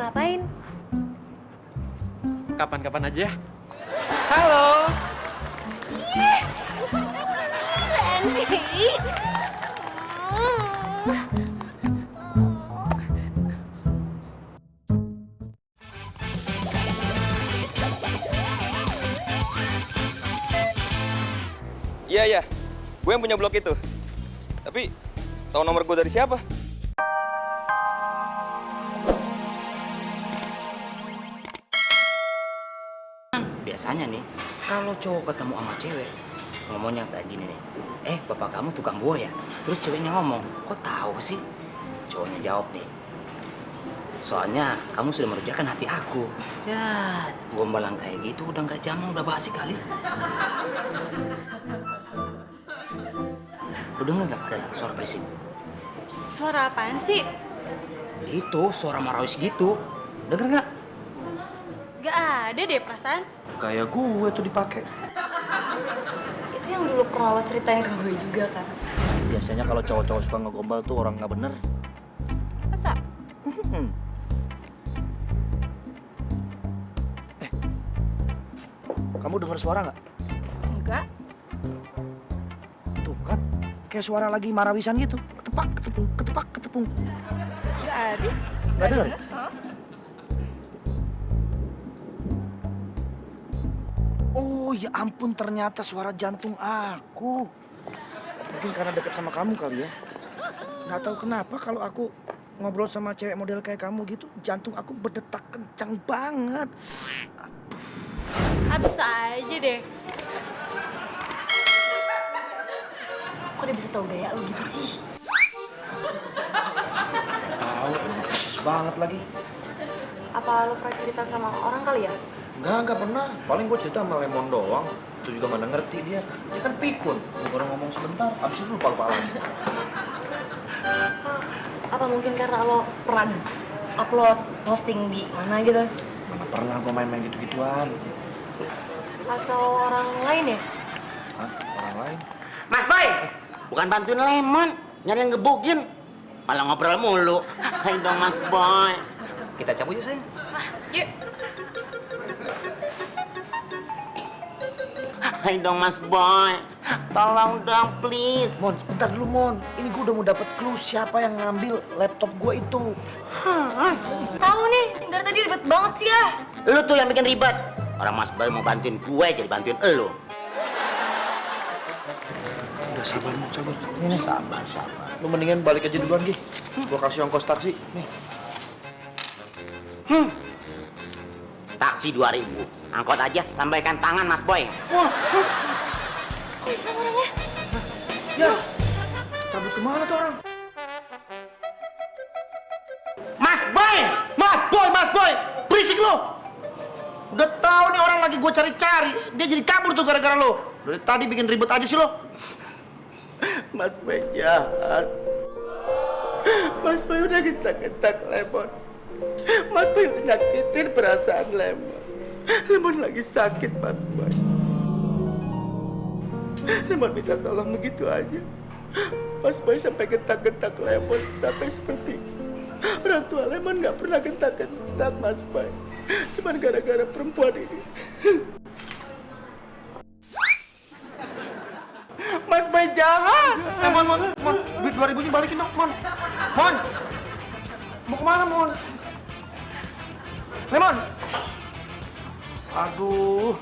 ngapain? Kapan-kapan aja. Halo. Ih, Randy. Iya, gue yang punya blog itu. Tapi, tahu nomor gue dari siapa? Biasanya nih, kalau cowok ketemu sama cewek, ngomongnya kayak gini nih. Bapak kamu tukang buah ya? Terus ceweknya ngomong, kok tahu sih? Cowoknya jawab nih, soalnya kamu sudah merujakan hati aku. Ya, gombalan kayak gitu udah nggak zaman, udah basi kali. Lu denger nggak ada suara berisik? Suara apaan sih? Itu suara marawis gitu. Denger nggak? Gak ada deh perasaan. Kayak gue tuh dipakai. Itu yang dulu pernah lo ceritain ke gue juga kan? Biasanya kalau cowok-cowok suka ngegombal tuh orang nggak bener. Masa? Kamu dengar suara nggak? Enggak. Tuh kan, kayak suara lagi marawisan gitu. Ketepak, ketepung, ketepak, ketepung. Gak ada. Nggak dengar? Hah? Oh ya ampun, ternyata suara jantung aku. Mungkin karena dekat sama kamu kali ya. Nggak tahu kenapa kalau aku ngobrol sama cewek model kayak kamu gitu, jantung aku berdetak kencang banget. Habis aja deh. Kok dia bisa tau gaya lo gitu sih? Tahu, khusus banget lagi. Apa lo pernah cerita sama orang kali ya? Enggak pernah. Paling gue cerita sama Lemon doang. Itu juga mana ngerti dia. Dia kan pikun. Gue baru ngomong sebentar, abis itu lupa-lupa lagi. Apa mungkin karena lo pernah upload posting di mana gitu? Mana pernah gue main-main gitu-gituan. Atau orang lain ya? Hah? Orang lain? Mas Boy, bukan bantuin Lemon, nyari yang gebukin. Malah ngobrol mulu. Hai dong Mas Boy. Kita cabut yuk, sayang. Yuk. Hai dong Mas Boy. Tolong dong please. Mon, bentar dulu Mon. Ini gue udah mau dapet clue siapa yang ngambil laptop gue itu. Tahu nih, dari tadi ribet banget sih ya. Lu tuh yang bikin ribet. Orang Mas Boy mau bantuin gue jadi bantuin elu. Udah sabar Mon, sabar. Ini sabar. Lu mendingan balik aja duluan, Gi. Gue kasih ongkos taksi. Nih. Taksi 2.000. Angkot aja, tambahkan tangan Mas Boy. Kok hilang orangnya? Ya, cabut kemana tuh orang? Mas Boy! Mas Boy! Mas Boy! Berisik lu! Udah tahu nih orang lagi gue cari-cari. Dia jadi kabur tuh gara-gara lo. Dari tadi bikin ribet aja sih lo. Mas Boy jahat. Mas Boy udah gentak-gentak Lemon. Mas Boy udah nyakitin perasaan Lemon. Lemon lagi sakit, Mas Boy. Lemon minta tolong begitu aja. Mas Boy sampai gentak-gentak Lemon sampai seperti orang tua Lemon nggak pernah gentak-gentak Mas Boy. Cuman gara-gara perempuan ini. Mas Boy jahat. Mon, duit 2.000-nya balikin dong, Mon. Mau kemana, Mon? Lemon! Aduh,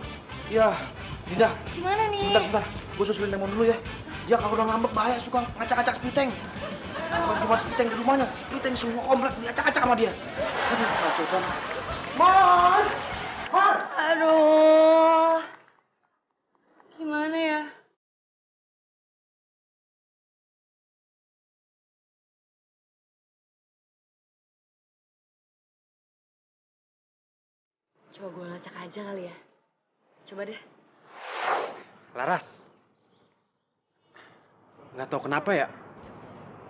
ya, Dinda. Gimana nih? Sebentar. Gue susulin Lemon dulu ya. Dia kalau udah ngambek bahaya, suka ngacak-ngacak Spiteng. Bukan cuma Spiteng di rumahnya, Spiteng semua komplek diacak-acak sama dia. Aduh, kacau kan. Mon! Aduh. Gimana ya? Coba gue lacak aja kali ya. Coba deh. Laras. Nggak tahu kenapa ya.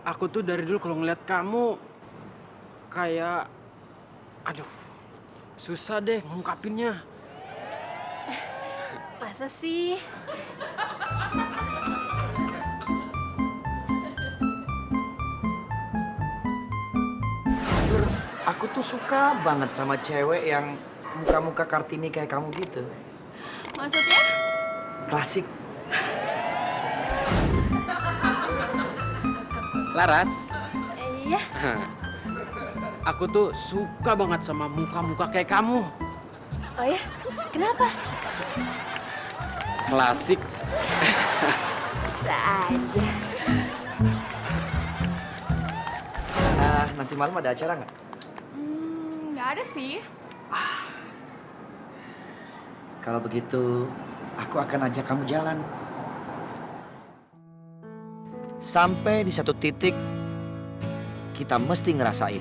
Aku tuh dari dulu kalau ngeliat kamu kayak, aduh, susah deh ngungkapinnya. Masa sih? Aku tuh suka banget sama cewek yang muka-muka Kartini kayak kamu gitu. Maksudnya? Klasik. Laras, Iya. aku tuh suka banget sama muka-muka kayak kamu. Oh ya? Kenapa? Klasik. Bisa aja. Nanti malam ada acara nggak? Nggak ada sih. Kalau begitu, aku akan ajak kamu jalan. Sampai di satu titik, kita mesti ngerasain.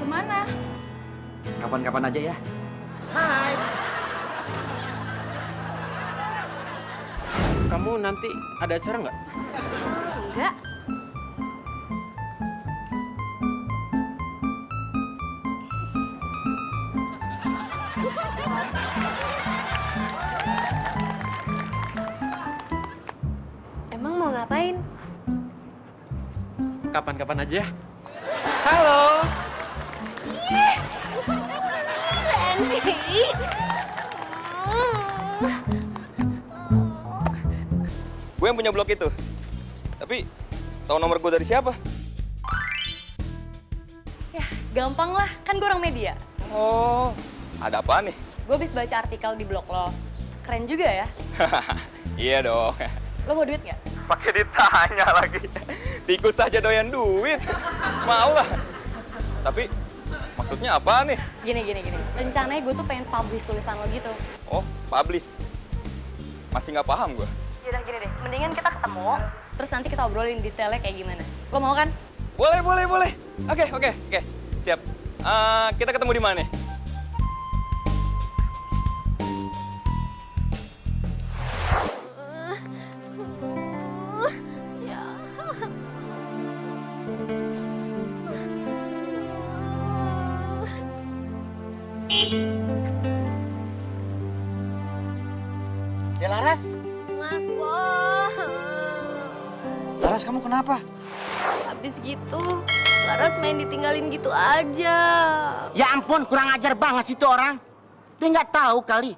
Kemana? Kapan-kapan aja ya. Kamu nanti ada acara nggak? Enggak. Emang mau ngapain? Kapan-kapan aja ya. Halo. Randy. Gue yang punya blog itu. Tapi tahu nomor gue dari siapa? Ya, gampang lah. Kan gue orang media. Oh, ada apa nih? Gue habis baca artikel di blog lo. Keren juga ya. Iya dong. Lo mau duit nggak? Pakai ditanya lagi. Tikus saja doyan duit. Mau lah. Tapi maksudnya apa nih? Gini. Rencananya gue tuh pengen publish tulisan lo gitu. Oh, publish. Masih nggak paham gue. Yaudah gini deh, mendingan kita ketemu. Terus nanti kita obrolin detailnya kayak gimana. Lo mau kan? Boleh. Oke. Siap. Kita ketemu di mana nih? Ya Laras. Mas Bo. Laras, kamu kenapa? Habis gitu, Laras main ditinggalin gitu aja. Ya ampun, kurang ajar banget sih tuh orang. Dia nggak tahu kali.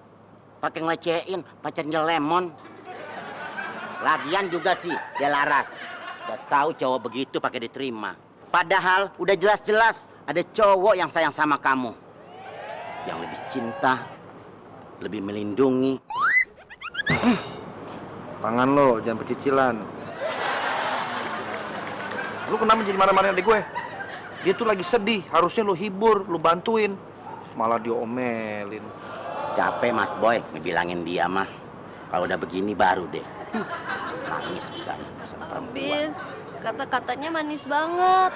Pakai ngelecehin pacarnya Lemon. Lagian juga sih, dia Laras. Udah tahu cowok begitu pakai diterima. Padahal udah jelas-jelas ada cowok yang sayang sama kamu. Yang lebih cinta, lebih melindungi. Tangan lo, jangan pecicilan. Lu kenapa jadi marah-marah adik gue? Dia tuh lagi sedih, harusnya lu hibur, lu bantuin. Malah diomelin. Capek Mas Boy ngebilangin dia mah. Kalau udah begini baru deh. Nangis bisa sama perempuan. Habis kata-katanya manis banget.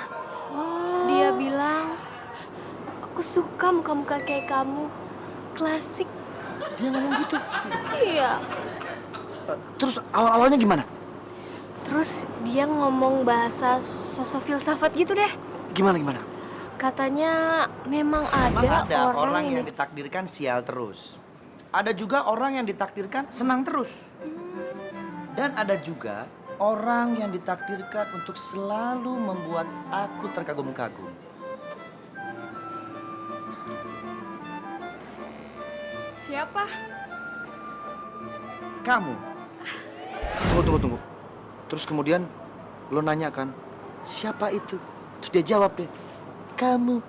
Dia bilang, aku suka muka-muka kayak kamu. Klasik. Dia ngomong gitu. Iya. Terus awal-awalnya gimana? Terus dia ngomong bahasa sosok filsafat gitu deh. Gimana? Katanya memang ada, orang yang ditakdirkan sial terus. Ada juga orang yang ditakdirkan senang terus. Dan ada juga orang yang ditakdirkan untuk selalu membuat aku terkagum-kagum. Siapa? Kamu. Tunggu. Terus kemudian lo nanya kan, siapa itu? Terus dia jawab deh, kamu.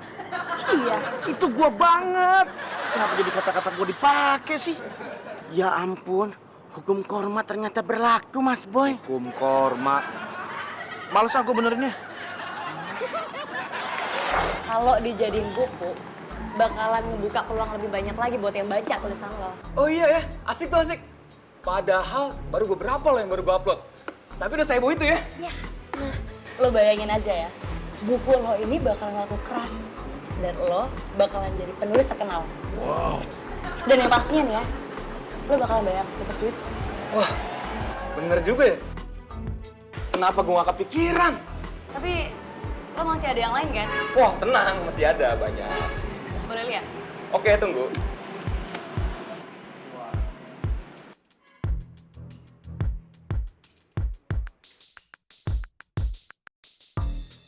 Iya. Itu gua banget. Kenapa jadi kata-kata gua dipakai sih? Ya ampun, hukum korma ternyata berlaku Mas Boy. Hukum korma. Males aku benerinnya. Kalau dijadiin buku, bakalan ngebuka peluang lebih banyak lagi buat yang baca tulisan lo. Oh iya ya, asik tuh asik. Padahal baru beberapa loh yang baru gue upload. Tapi udah saya bawa itu ya. Nah, lo bayangin aja ya. Buku lo ini bakalan laku keras. Dan lo bakalan jadi penulis terkenal. Wow. Dan yang pastinya nih ya, lo bakalan banyak dapet duit. Wah, bener juga ya. Kenapa gue gak kepikiran? Tapi lo masih ada yang lain kan? Wah, tenang, masih ada banyak. Boleh lihat? Oke, tunggu.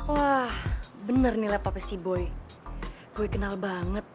Wah, bener nih laptopnya si Boy. Gue kenal banget.